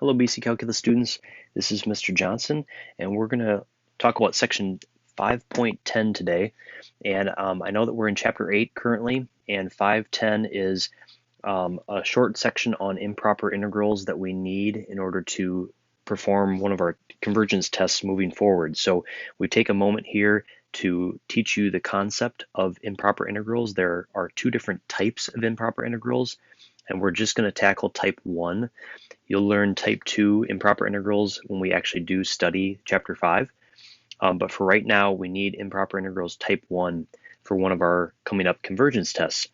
Hello, BC Calculus students. This is Mr. Johnson, and we're going to talk about section 5.10 today. And I know that we're in chapter 8 currently, and 5.10 is a short section on improper integrals that we need in order to perform one of our convergence tests moving forward. So we take a moment here to teach you the concept of improper integrals. There are two different types of improper integrals, and we're just going to tackle type 1. You'll learn type 2 improper integrals when we actually do study chapter 5. But for right now, we need improper integrals type 1 for one of our coming up convergence tests.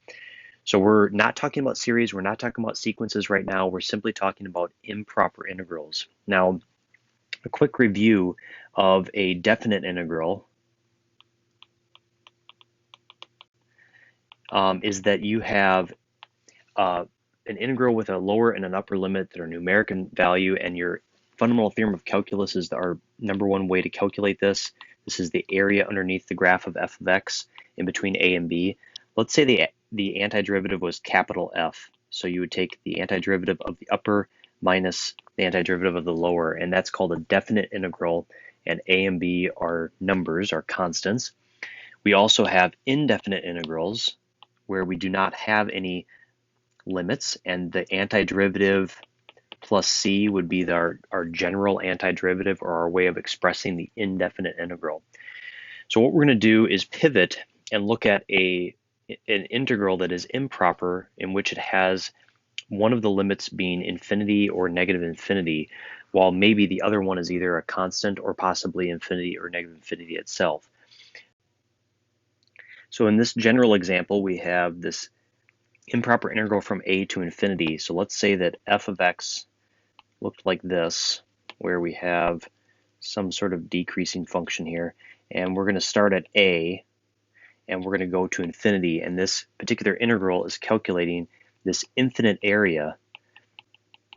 So we're not talking about series, we're not talking about sequences right now, we're simply talking about improper integrals. Now, a quick review of a definite integral is that you have an integral with a lower and an upper limit that are numeric in value, and your fundamental theorem of calculus is our number one way to calculate this. This is the area underneath the graph of f of x in between a and b. Let's say the antiderivative was capital F. So you would take the antiderivative of the upper minus the antiderivative of the lower, and that's called a definite integral, and a and b are numbers, are constants. We also have indefinite integrals where we do not have any limits, and the antiderivative plus c would be our general antiderivative, or our way of expressing the indefinite integral. So what we're going to do is pivot and look at an integral that is improper, in which it has one of the limits being infinity or negative infinity, while maybe the other one is either a constant or possibly infinity or negative infinity itself. So in this general example, we have this improper integral from a to infinity. So let's say that f of x looked like this, where we have some sort of decreasing function here, and we're going to start at a, and we're going to go to infinity, and this particular integral is calculating this infinite area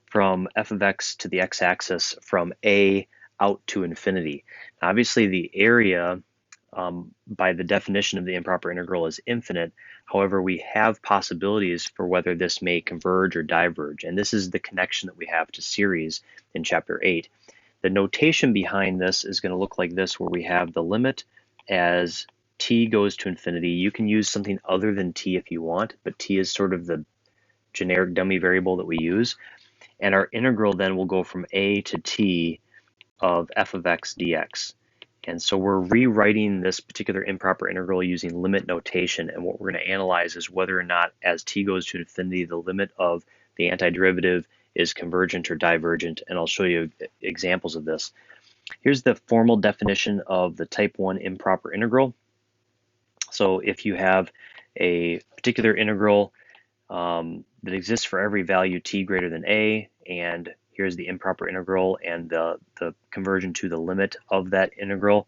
from f of x to the x-axis from a out to infinity. Obviously, the area by the definition of the improper integral is infinite. However, we have possibilities for whether this may converge or diverge, and this is the connection that we have to series in chapter 8. The notation behind this is going to look like this, where we have the limit as t goes to infinity. You can use something other than t if you want, but t is sort of the generic dummy variable that we use. And our integral then will go from a to t of f of x dx. And so we're rewriting this particular improper integral using limit notation, and what we're going to analyze is whether or not, as t goes to infinity, the limit of the antiderivative is convergent or divergent, and I'll show you examples of this. Here's the formal definition of the type 1 improper integral. So if you have a particular integral that exists for every value t greater than a, and here's the improper integral and the conversion to the limit of that integral,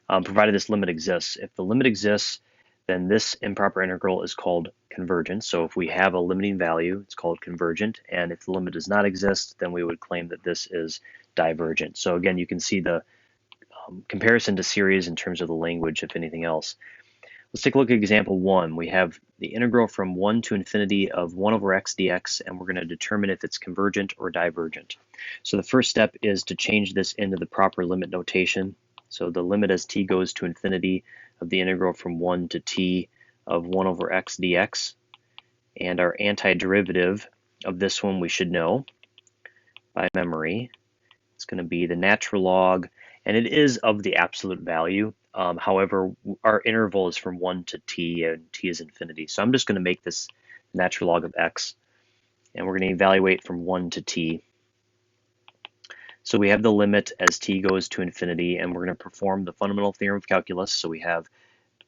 provided this limit exists. If the limit exists, then this improper integral is called convergent. So if we have a limiting value, it's called convergent, and if the limit does not exist, then we would claim that this is divergent. So again, you can see the comparison to series in terms of the language, if anything else. Let's take a look at example 1. We have the integral from 1 to infinity of 1 over x dx, and we're going to determine if it's convergent or divergent. So the first step is to change this into the proper limit notation. So the limit as t goes to infinity of the integral from 1 to t of 1 over x dx. And our antiderivative of this one we should know by memory. It's going to be the natural log, and it is of the absolute value. However, our interval is from 1 to t, and t is infinity. So I'm just going to make this natural log of x, and we're going to evaluate from 1 to t. So we have the limit as t goes to infinity, and we're going to perform the fundamental theorem of calculus. So we have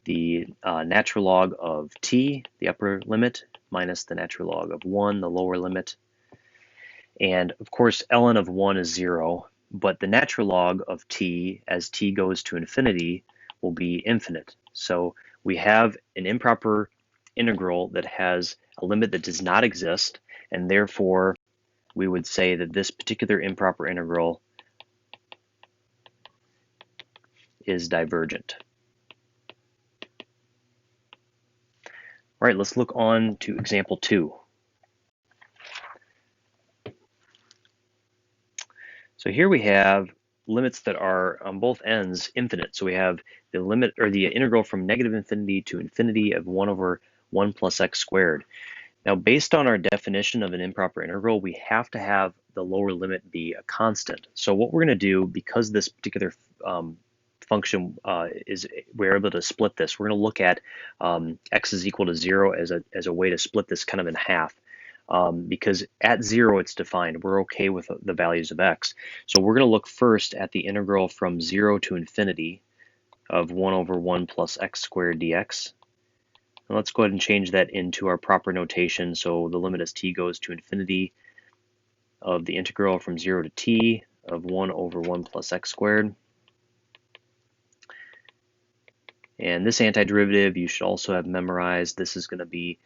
the natural log of t, the upper limit, minus the natural log of 1, the lower limit. And of course, ln of 1 is 0, but the natural log of t as t goes to infinity will be infinite. So we have an improper integral that has a limit that does not exist, and therefore we would say that this particular improper integral is divergent. All right, let's look on to example 2. So here we have limits that are on both ends infinite. So we have the limit or the integral from negative infinity to infinity of 1 over 1 plus x squared. Now, based on our definition of an improper integral, we have to have the lower limit be a constant. So what we're going to do, because this particular function we're able to split this, we're going to look at x is equal to 0 as a way to split this kind of in half. Because at 0 it's defined. We're okay with the values of x. So we're going to look first at the integral from 0 to infinity of 1 over 1 plus x squared dx. And let's go ahead and change that into our proper notation. So the limit as t goes to infinity of the integral from 0 to t of 1 over 1 plus x squared. And this antiderivative you should also have memorized. This is going to be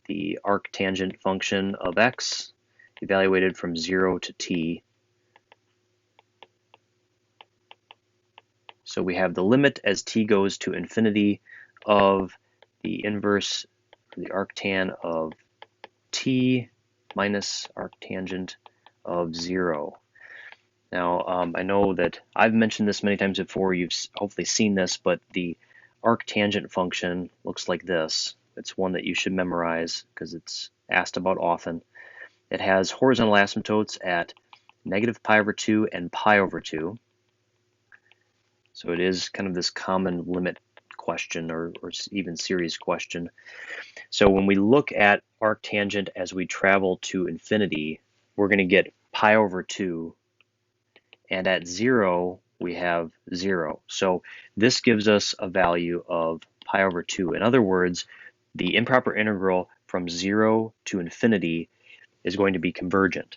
the arctangent function of x evaluated from 0 to t. So we have the limit as t goes to infinity of the inverse, the arctan of t minus arctangent of 0. Now, I know that I've mentioned this many times before. You've hopefully seen this, but the arctangent function looks like this. It's one that you should memorize because it's asked about often. It has horizontal asymptotes at negative pi over 2 and pi over 2. So it is kind of this common limit question or even series question. So when we look at arctangent as we travel to infinity, we're going to get pi over 2. And at 0, we have 0. So this gives us a value of pi over 2. In other words, the improper integral from 0 to infinity is going to be convergent.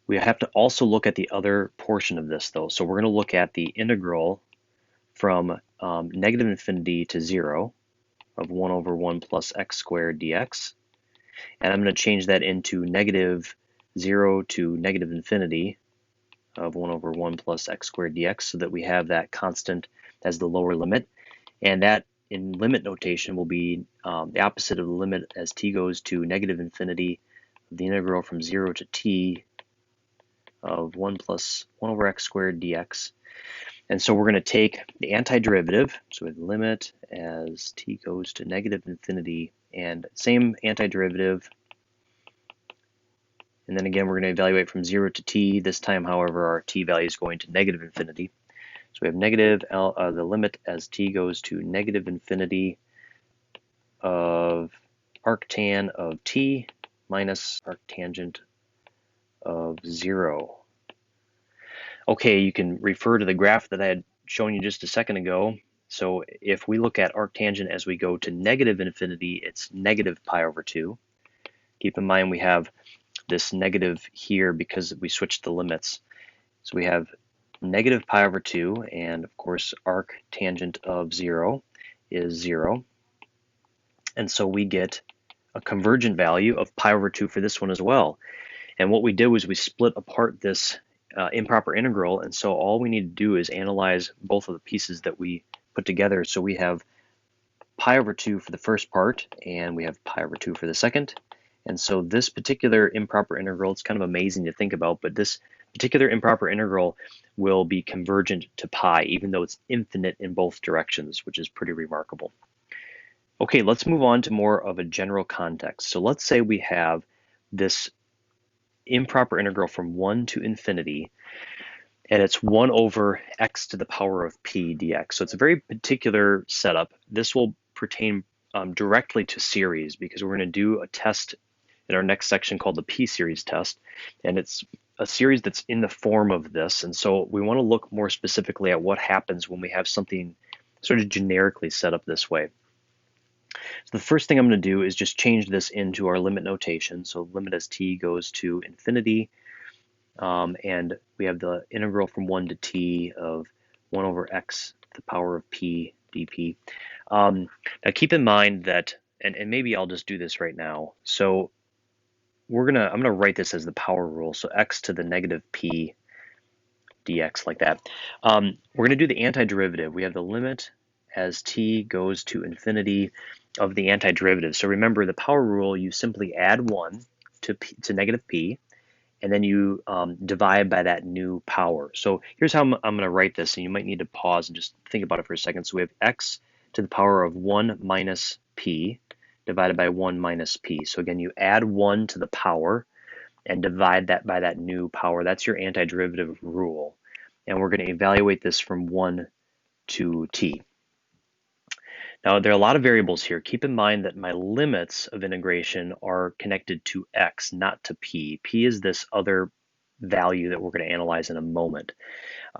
We have to also look at the other portion of this, though. So we're going to look at the integral from negative infinity to 0 of 1 over 1 plus x squared dx. And I'm going to change that into negative 0 to negative infinity of 1 over 1 plus x squared dx, so that we have that constant as the lower limit. And that in limit notation will be the opposite of the limit as t goes to negative infinity of the integral from 0 to t of 1 plus 1 over x squared dx. And so we're going to take the antiderivative, so with limit as t goes to negative infinity, and same antiderivative. And then again, we're going to evaluate from 0 to t. This time, however, our t value is going to negative infinity. So we have negative the limit as t goes to negative infinity of arctan of t minus arctangent of 0. Okay, you can refer to the graph that I had shown you just a second ago. So if we look at arctangent as we go to negative infinity, it's negative pi over 2. Keep in mind we have this negative here because we switched the limits. So we have negative pi over 2, and of course arctangent of 0 is 0. And so we get a convergent value of pi over 2 for this one as well. And what we did was we split apart this improper integral, and so all we need to do is analyze both of the pieces that we put together. So we have pi over 2 for the first part, and we have pi over 2 for the second. And so this particular improper integral, it's kind of amazing to think about, but this particular improper integral will be convergent to pi, even though it's infinite in both directions, which is pretty remarkable. Okay, let's move on to more of a general context. So let's say we have this improper integral from 1 to infinity, and it's 1 over x to the power of p dx. So it's a very particular setup. This will pertain directly to series, because we're going to do a test in our next section called the p-series test, and it's a series that's in the form of this. And so we want to look more specifically at what happens when we have something sort of generically set up this way. So the first thing I'm going to do is just change this into our limit notation. So limit as t goes to infinity, and we have the integral from 1 to t of 1 over x to the power of p dp. Now keep in mind that, and maybe I'll just do this right now. So I'm gonna write this as the power rule. So x to the negative p dx, like that. We're gonna do the antiderivative. We have the limit as t goes to infinity of the antiderivative. So remember, the power rule, you simply add 1 to negative p, and then you divide by that new power. So here's how I'm going to write this, and you might need to pause and just think about it for a second. So we have x to the power of 1 minus p divided by 1 minus p. So again, you add 1 to the power and divide that by that new power. That's your antiderivative rule. And we're going to evaluate this from 1 to t. Now, there are a lot of variables here. Keep in mind that my limits of integration are connected to x, not to p. P is this other value that we're going to analyze in a moment.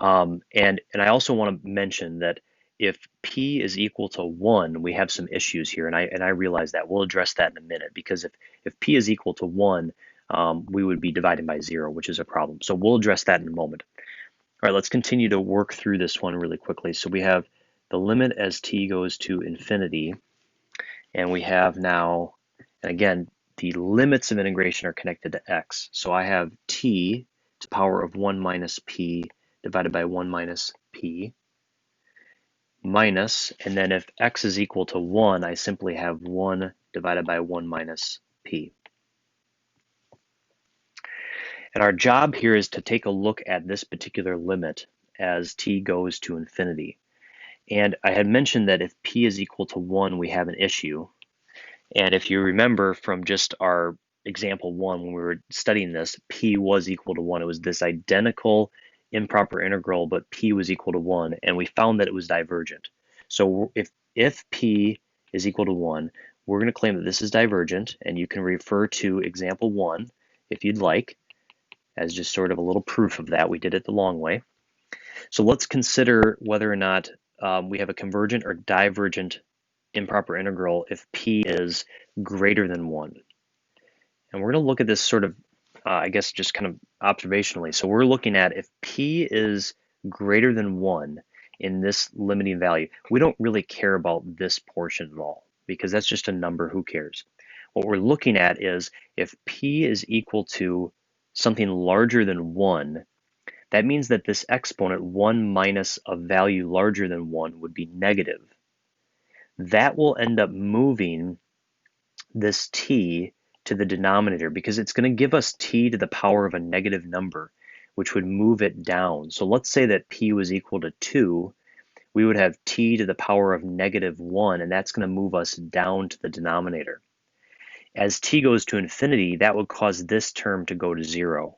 And I also want to mention that if p is equal to 1, we have some issues here, and I realize that. We'll address that in a minute, because if p is equal to 1, we would be dividing by 0, which is a problem. So we'll address that in a moment. All right, let's continue to work through this one really quickly. So we have the limit as t goes to infinity, and we have now, and again, the limits of integration are connected to x. So I have t to the power of 1 minus p divided by 1 minus p minus, and then if x is equal to 1, I simply have 1 divided by 1 minus p. And our job here is to take a look at this particular limit as t goes to infinity. And I had mentioned that if p is equal to 1, we have an issue. And if you remember from just our example 1, when we were studying this, p was equal to 1. It was this identical improper integral, but p was equal to 1, and we found that it was divergent. So if p is equal to 1, we're going to claim that this is divergent, and you can refer to example 1 if you'd like, as just sort of a little proof of that. We did it the long way. So let's consider whether or not we have a convergent or divergent improper integral if p is greater than 1. And we're going to look at this sort of, I guess, just kind of observationally. So we're looking at if p is greater than 1 in this limiting value. We don't really care about this portion at all, because that's just a number. Who cares? What we're looking at is if p is equal to something larger than 1, that means that this exponent, 1 minus a value larger than 1, would be negative. That will end up moving this t to the denominator, because it's going to give us t to the power of a negative number, which would move it down. So let's say that p was equal to 2. We would have t to the power of negative 1, and that's going to move us down to the denominator. As t goes to infinity, that would cause this term to go to 0.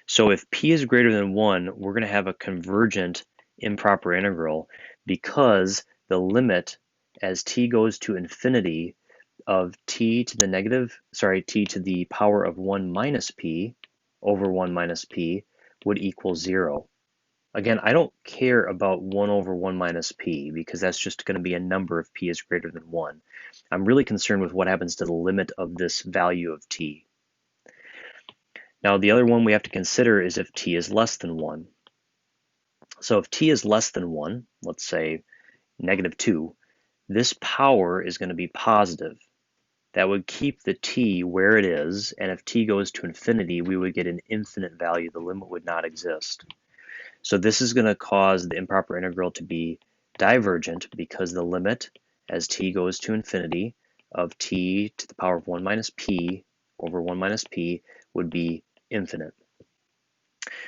So if p is greater than 1, we're going to have a convergent improper integral, because the limit as t goes to infinity of t to the power of 1 minus p over 1 minus p would equal 0. Again, I don't care about 1 over 1 minus p, because that's just going to be a number if p is greater than 1. I'm really concerned with what happens to the limit of this value of t. Now, the other one we have to consider is if t is less than 1. So if t is less than 1, let's say negative 2, this power is going to be positive. That would keep the t where it is, and if t goes to infinity, we would get an infinite value. The limit would not exist. So this is going to cause the improper integral to be divergent, because the limit as t goes to infinity of t to the power of 1 minus p over 1 minus p would be infinite.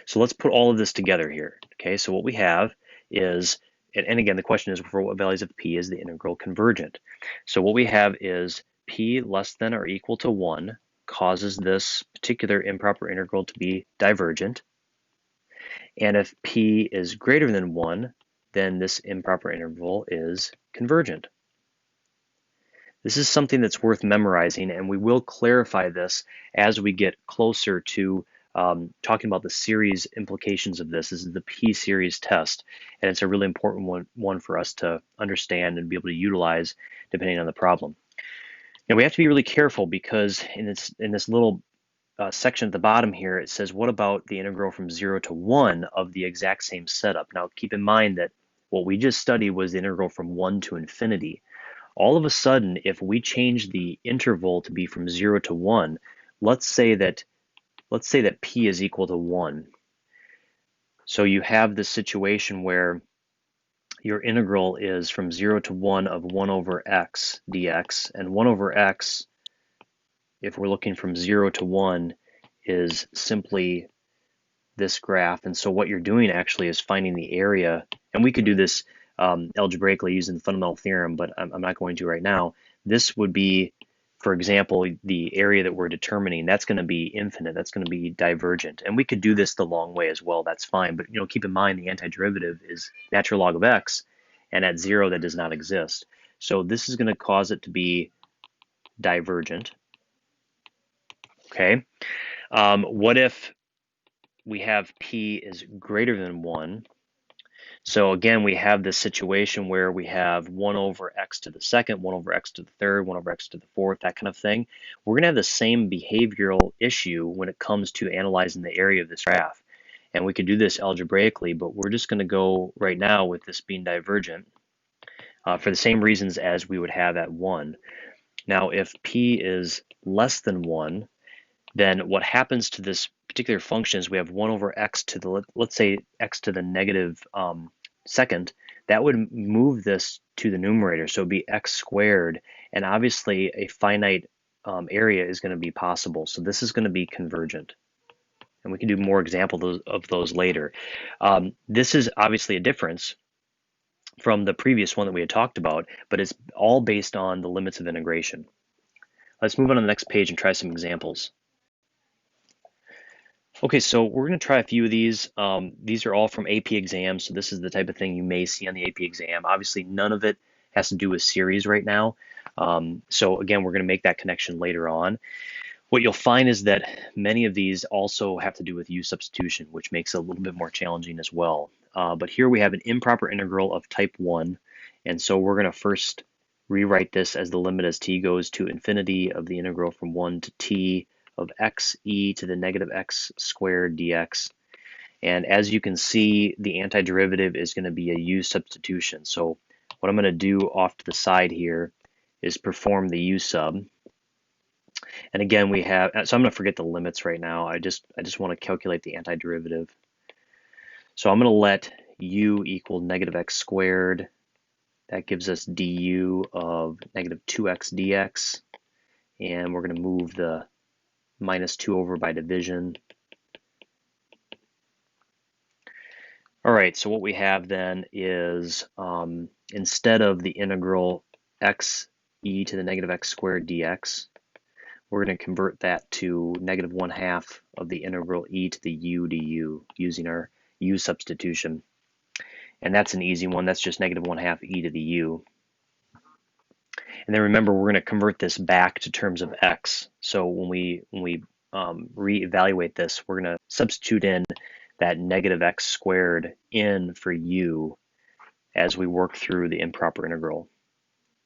So let's put all of this together here. Okay, so what we have is, and again, the question is, for what values of p is the integral convergent? So what we have is p less than or equal to 1 causes this particular improper integral to be divergent. And if p is greater than 1, then this improper integral is convergent. This is something that's worth memorizing, and we will clarify this as we get closer to talking about the series implications of this. This is the p-series test, and it's a really important one for us to understand and be able to utilize depending on the problem. Now we have to be really careful, because in this little section at the bottom here, it says, what about the integral from 0 to 1 of the exact same setup? Now keep in mind that what we just studied was the integral from 1 to infinity. All of a sudden, if we change the interval to be from 0 to 1, let's say that p is equal to 1. So you have this situation where your integral is from 0 to 1 of 1 over x dx, and 1 over x, if we're looking from 0 to 1, is simply this graph. And so what you're doing actually is finding the area, and we could do this algebraically using the fundamental theorem, but I'm not going to right now. This would be, for example, the area that we're determining. That's going to be infinite. That's going to be divergent. And we could do this the long way as well. That's fine. But keep in mind the antiderivative is natural log of x, and at 0 that does not exist. So this is going to cause it to be divergent. Okay. What if we have p is greater than 1? So again, we have this situation where we have 1 over x to the second, 1 over x to the third, 1 over x to the fourth, that kind of thing. We're going to have the same behavioral issue when it comes to analyzing the area of this graph. And we could do this algebraically, but we're just going to go right now with this being divergent for the same reasons as we would have at 1. Now, if p is less than 1, then what happens to this particular function is we have 1 over x to the, let's say x to the negative second. That would move this to the numerator, so it'd be x squared, and obviously a finite area is going to be possible, so this is going to be convergent. And we can do more examples of those later. This is obviously a difference from the previous one that we had talked about, but it's all based on the limits of integration. Let's move on to the next page and try some examples. Okay, so we're going to try a few of these. These are all from AP exams, so this is the type of thing you may see on the AP exam. Obviously, none of it has to do with series right now. So again, we're going to make that connection later on. What you'll find is that many of these also have to do with U substitution, which makes it a little bit more challenging as well. But here we have an improper integral of type 1, and so we're going to first rewrite this as the limit as t goes to infinity of the integral from 1 to t of x e to the negative x squared dx. And as you can see, the antiderivative is going to be a U substitution. So what I'm going to do off to the side here is perform the U sub. And again, we have, so I'm going to forget the limits right now. I just want to calculate the antiderivative. So I'm going to let u equal negative x squared. That gives us du of negative 2x dx. And we're going to move the minus 2 over by division. All right, so what we have then is instead of the integral x e to the negative x squared dx, we're going to convert that to negative 1/2 of the integral e to the u du using our u substitution. And that's an easy one. That's just negative 1/2 e to the u. And then remember, we're going to convert this back to terms of x. So when we reevaluate this, we're going to substitute in that negative x squared in for u as we work through the improper integral.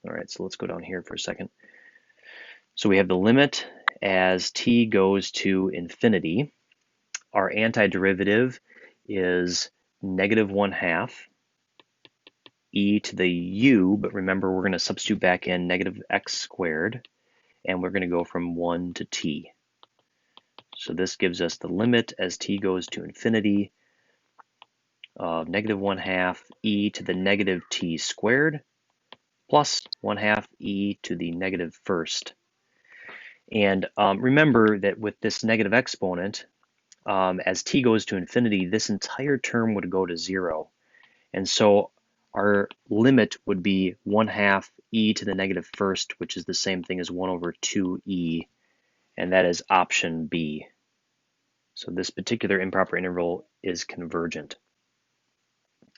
All right, so let's go down here for a second. So we have the limit as t goes to infinity. Our antiderivative is negative 1/2 e to the u, but remember we're going to substitute back in negative x squared, and we're going to go from 1 to t. So this gives us the limit as t goes to infinity of negative 1/2 e to the negative t squared plus 1/2 e to the negative first. And remember that with this negative exponent, as t goes to infinity, this entire term would go to 0. And so our limit would be 1/2 e to the negative first, which is the same thing as 1 over 2e, and that is option B. So this particular improper integral is convergent.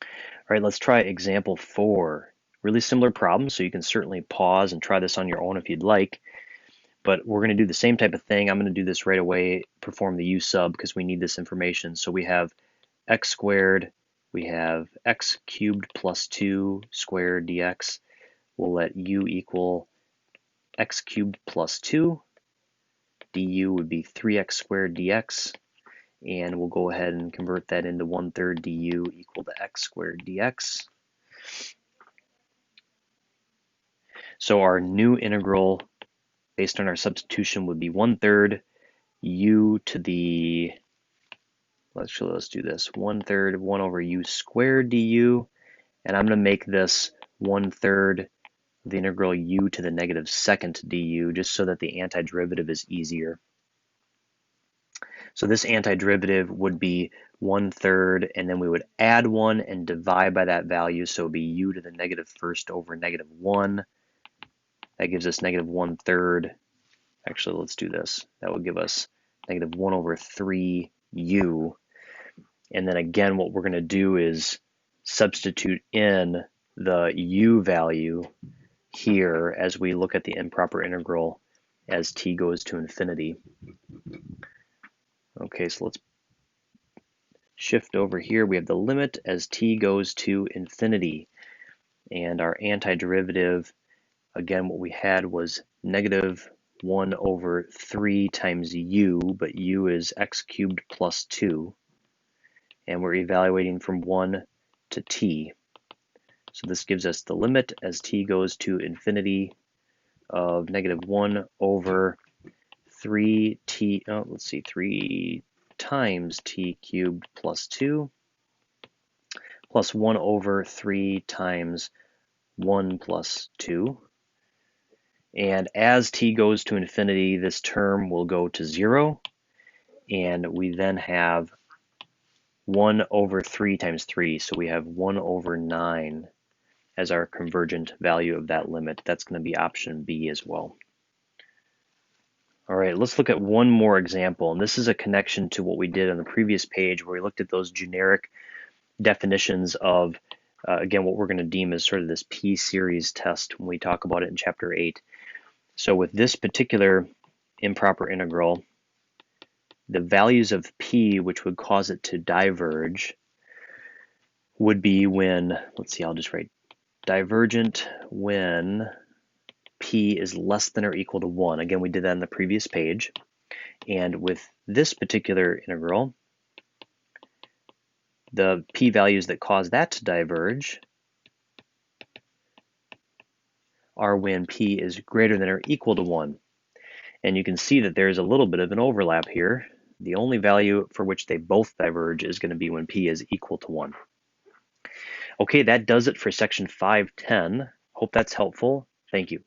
All right, let's try example 4. Really similar problem, so you can certainly pause and try this on your own if you'd like. But we're going to do the same type of thing. I'm going to do this right away, perform the U sub, because we need this information. So we have x squared, we have x cubed plus 2 squared dx. We'll let u equal x cubed plus 2. du would be 3x squared dx. And we'll go ahead and convert that into 1/3 du equal to x squared dx. So our new integral based on our substitution would be 1/3 u to the, let's do this, 1/3 1 over u squared du, and I'm going to make this 1/3 the integral u to the negative second du, just so that the antiderivative is easier. So this antiderivative would be 1/3, and then we would add 1 and divide by that value, so it would be u to the negative first over negative 1. That gives us negative 1/3. Actually, let's do this. That would give us negative 1 over 3u. And then again, what we're going to do is substitute in the u value here as we look at the improper integral as t goes to infinity. Okay, so let's shift over here. We have the limit as t goes to infinity. And our antiderivative, again, what we had was negative 1 over 3 times u, but u is x cubed plus 2. And we're evaluating from 1 to t. So this gives us the limit as t goes to infinity of negative 1 over 3 times t cubed plus 2 plus 1 over 3 times 1 plus 2. And as t goes to infinity, this term will go to 0. And we then have 1 over 3 times 3. So we have 1 over 9 as our convergent value of that limit. That's going to be option B as well. All right, let's look at one more example. And this is a connection to what we did on the previous page where we looked at those generic definitions of, again, what we're going to deem as sort of this P-series test when we talk about it in Chapter 8. So with this particular improper integral, the values of P which would cause it to diverge would be when, let's see, I'll just write divergent when P is less than or equal to 1. Again, we did that on the previous page. And with this particular integral, the P values that cause that to diverge are when P is greater than or equal to 1. And you can see that there's a little bit of an overlap here. The only value for which they both diverge is going to be when P is equal to 1. Okay, that does it for section 510. Hope that's helpful. Thank you.